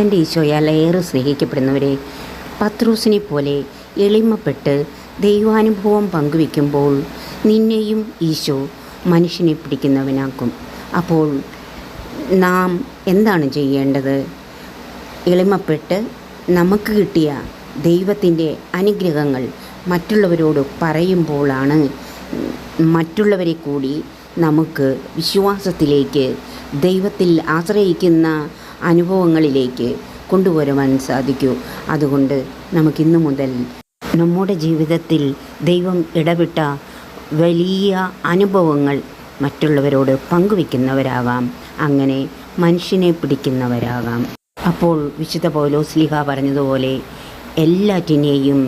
എൻ്റെ ഈശോയാൽ ഏറെ സ്നേഹിക്കപ്പെടുന്നവരെ, പത്രോസിനെ പോലെ എളിമപ്പെട്ട് ദൈവാനുഭവം പങ്കുവെക്കുമ്പോൾ നിന്നെയും ഈശോ മനുഷ്യനെ പിടിക്കുന്നവനാക്കും. അപ്പോൾ നാം എന്താണ് ചെയ്യേണ്ടത്? എളിമപ്പെട്ട് നമുക്ക് കിട്ടിയ ദൈവത്തിൻ്റെ അനുഗ്രഹങ്ങൾ മറ്റുള്ളവരോട് പറയുമ്പോഴാണ് മറ്റുള്ളവരെ കൂടി നമുക്ക് വിശ്വാസത്തിലേക്ക്, ദൈവത്തിൽ ആശ്രയിക്കുന്ന അനുഭവങ്ങളിലേക്ക് കൊണ്ടുവരുവാൻ സാധിക്കൂ. അതുകൊണ്ട് നമുക്കിന്നു മുതൽ നമ്മുടെ ജീവിതത്തിൽ ദൈവം ഇടപെട്ട വലിയ അനുഭവങ്ങൾ മറ്റുള്ളവരോട് പങ്കുവെക്കുന്നവരാകാം, അങ്ങനെ മനുഷ്യനെ പിടിക്കുന്നവരാകാം. അപ്പോൾ വിശുദ്ധ പൗലോസ്ലീഹ പറഞ്ഞതുപോലെ എല്ലാറ്റിനെയും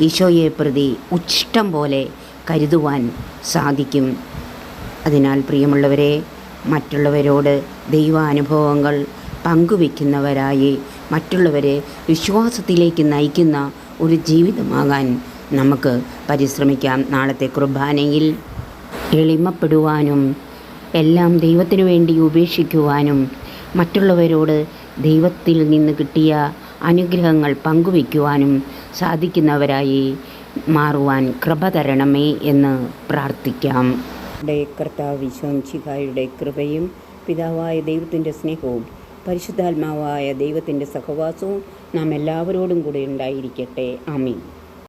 ഈശോയെ പ്രതി ഉച്ഛിഷ്ടം പോലെ കരുതുവാൻ സാധിക്കും. അതിനാൽ പ്രിയമുള്ളവരെ, മറ്റുള്ളവരോട് ദൈവാനുഭവങ്ങൾ പങ്കുവെക്കുന്നവരായി മറ്റുള്ളവരെ വിശ്വാസത്തിലേക്ക് നയിക്കുന്ന ഒരു ജീവിതമാകാൻ നമുക്ക് പരിശ്രമിക്കാം. നാളത്തെ കുർബാനയിൽ എളിമപ്പെടുവാനും എല്ലാം ദൈവത്തിനു വേണ്ടി ഉപേക്ഷിക്കുവാനും മറ്റുള്ളവരോട് ദൈവത്തിൽ നിന്ന് കിട്ടിയ അനുഗ്രഹങ്ങൾ പങ്കുവയ്ക്കുവാനും സാധിക്കുന്നവരായി മാറുവാൻ കൃപ തരണമേ എന്ന് പ്രാർത്ഥിക്കാം. കർത്താവ് ഈശോമിശിഹായുടെ കൃപയും പിതാവായ ദൈവത്തിൻ്റെ സ്നേഹവും പരിശുദ്ധാത്മാവായ ദൈവത്തിൻ്റെ സഹവാസവും നാം എല്ലാവരോടും കൂടെ ഉണ്ടായിരിക്കട്ടെ. ആമേൻ.